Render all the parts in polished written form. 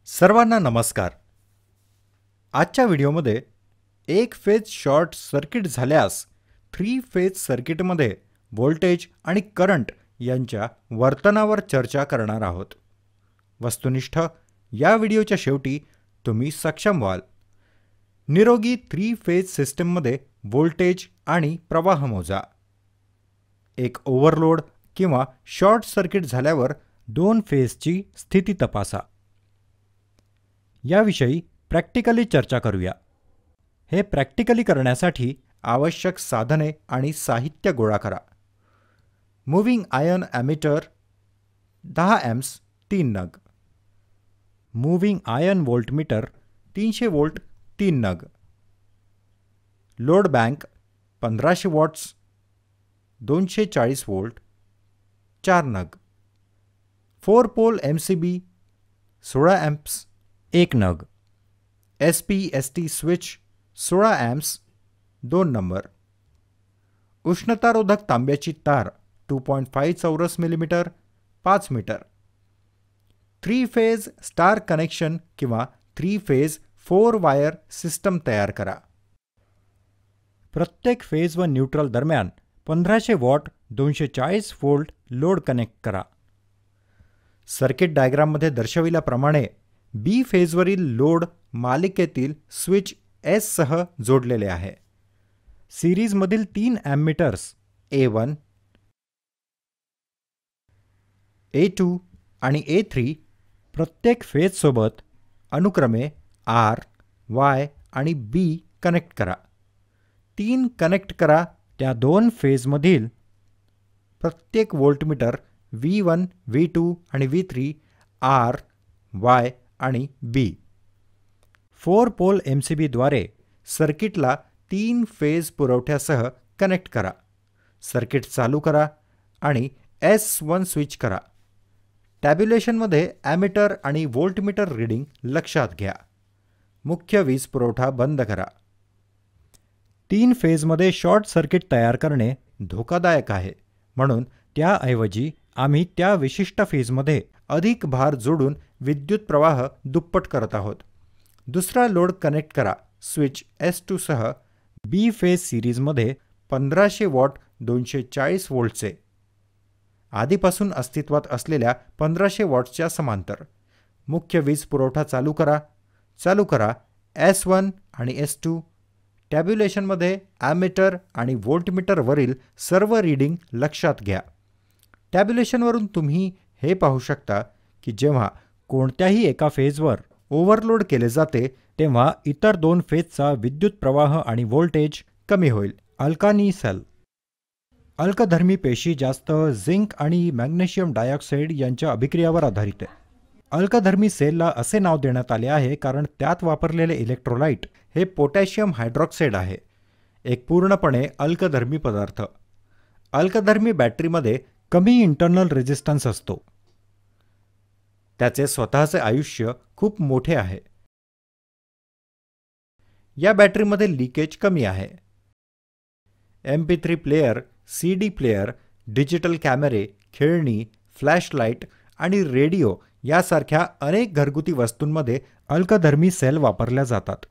सर्वांना नमस्कार। आजच्या व्हिडिओमध्ये एक फेज शॉर्ट सर्किट झाल्यास थ्री फेज सर्किटमध्ये व्होल्टेज आणि करंट यांच्या वर्तनावर चर्चा करणार आहोत। वस्तुनिष्ठ या व्हिडिओच्या शेवटी तुम्ही सक्षम व्हाल निरोगी थ्री फेज सिस्टममध्ये व्होल्टेज आणि प्रवाह मोजा। एक ओव्हरलोड किंवा शॉर्ट सर्किट झाल्यावर दोन फेजची स्थिती तपासा। याविषयी प्रॅक्टिकली चर्चा करूया। हे प्रॅक्टिकली करण्यासाठी आवश्यक साधने आणि साहित्य गोळा करा। मूव्हिंग आयर्न ॲमीटर 10 एम्प्स 3 नग, मूव्हिंग आयर्न व्होल्टमीटर 300 व्होल्ट 3 नग, लोड बँक 1500 वॉट्स 240 व्होल्ट 4 नग, 4 पोल MCB 16 एम्प्स 1 नग, SPST स्विच 16 एम्प्स 2 नंबर, उष्णतारोधक तांब्याची तार 2.5 चौरस millimetre 5 metre, 3 phase star connection किंवा 3 फेज 4 वायर सिस्टम तयार करा। प्रत्येक फेज व न्यूट्रल दरम्यान 1500 वॉट 240 व्होल्ट लोड कनेक्ट करा। सर्किट डायग्राममध्ये दर्शविल्याप्रमाणे बी फेजवरील लोड मालिकेतील स्विच S सह जोडलेले आहे। सिरीजमधील 3 ॲम्मीटर्स A1, A2 आणि A3 प्रत्येक फेजसोबत अनुक्रमे R, Y आणि B कनेक्ट करा। 3 कनेक्ट करा त्या दोन फेजमधील प्रत्येक व्होल्टमीटर V1, V2 आणि V3 R, Y आणि B 4 पोल MCB द्वारे सर्किटला 3 फेज पुरवठ्यासह कनेक्ट करा। सर्किट चालू करा आणि S1 स्विच करा। टॅब्युलेशनमध्ये ॲमीटर आणि व्होल्टमीटर रीडिंग लक्षात घ्या। मुख्य वीज पुरवठा बंद करा। 3 फेजमध्ये शॉर्ट सर्किट तयार करणे धोकादायक आहे, म्हणून त्याऐवजी आम्ही त्या विशिष्ट फेजमध्ये अधिक भार जोडून विद्युत प्रवाह दुप्पट करत आहोत। दुसरा लोड कनेक्ट करा स्विच S2 सह बी फेज सिरीजमध्ये 1500 वॉट 240 व्होल्टचे आधीपासून अस्तित्वात असलेल्या 1500 वॉट्सच्या समांतर। मुख्य वीज पुरवठा चालू करा S1 आणि S2। टॅब्युलेशनमध्ये ॲमीटर आणि व्होल्टमीटरवरील सर्व रीडिंग लक्षात घ्या। टॅब्युलेशनवरून तुम्ही हे पाहू शकता की जेव्हा कोणत्याही एका फेजवर ओव्हरलोड केले जाते तेव्हा इतर दोन फेजचा विद्युत प्रवाह आणि व्होल्टेज कमी होईल। अल्कानी सेल अल्कधर्मी पेशी जास्त झिंक आणि मॅग्नेशियम डायऑक्साईड यांच्या अभिक्रियावर आधारित आहे। अल्कधर्मी सेलला असे नाव देण्यात आले आहे कारण त्यात वापरलेले इलेक्ट्रोलाइट हे पोटॅशियम हायड्रॉक्साईड आहे, एक पूर्णपणे अल्कधर्मी पदार्थ। अल्कधर्मी बॅटरीमध्ये कमी इंटरनल रेझिस्टन्स असतो। त्याचे स्वतःचे आयुष्य खूप मोठे आहे। या बॅटरीमध्ये लिकेज कमी आहे। MP3 player, CD player, digital कॅमेरे, खेळणी, फ्लॅशलाइट आणि रेडिओ यासारख्या अनेक घरगुती वस्तूंमध्ये अल्कधर्मी सेल वापरल्या जातात।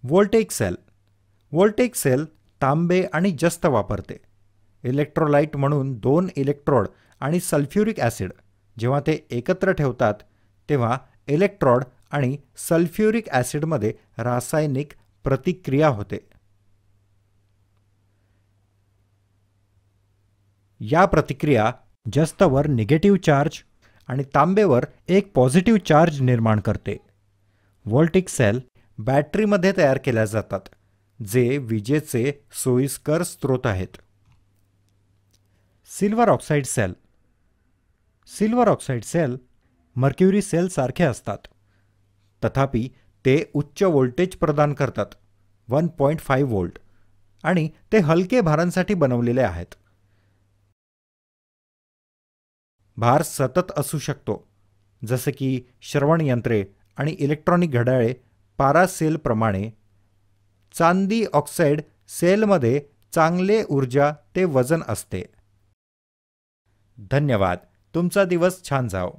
व्होल्टेक सेल तांबे आणि जस्त वापरते। इलेक्ट्रोलाइट म्हणून 2 इलेक्ट्रोड आणि सल्फ्युरिक ॲसिड जेव्हा ते एकत्र ठेवतात तेव्हा इलेक्ट्रोड आणि सल्फ्युरिक ॲसिडमध्ये रासायनिक प्रतिक्रिया होते। या प्रतिक्रिया जस्तवर निगेटिव्ह चार्ज आणि तांबेवर एक पॉझिटिव्ह चार्ज निर्माण करते। व्होल्टेक सेल बॅटरीमध्ये तयार केल्या जातात, जे विजेचे सोयीस्कर स्रोत आहेत। Silver oxide cell mercury cell सारखे असतात, तथापि ते उच्च व्होल्टेज प्रदान करतात 1.5 व्होल्ट आणि ते हलके भारांसाठी बनवलेले आहेत। भार सतत असू शकतो, जसे की श्रवण यंत्रे आणि इलेक्ट्रॉनिक घड्याळे पारा सेल प्रमाणे। चांदी ऑक्साईड सेलमध्ये चांगले ऊर्जा ते वजन असते। धन्यवाद। तुमचा दिवस छान जाओ.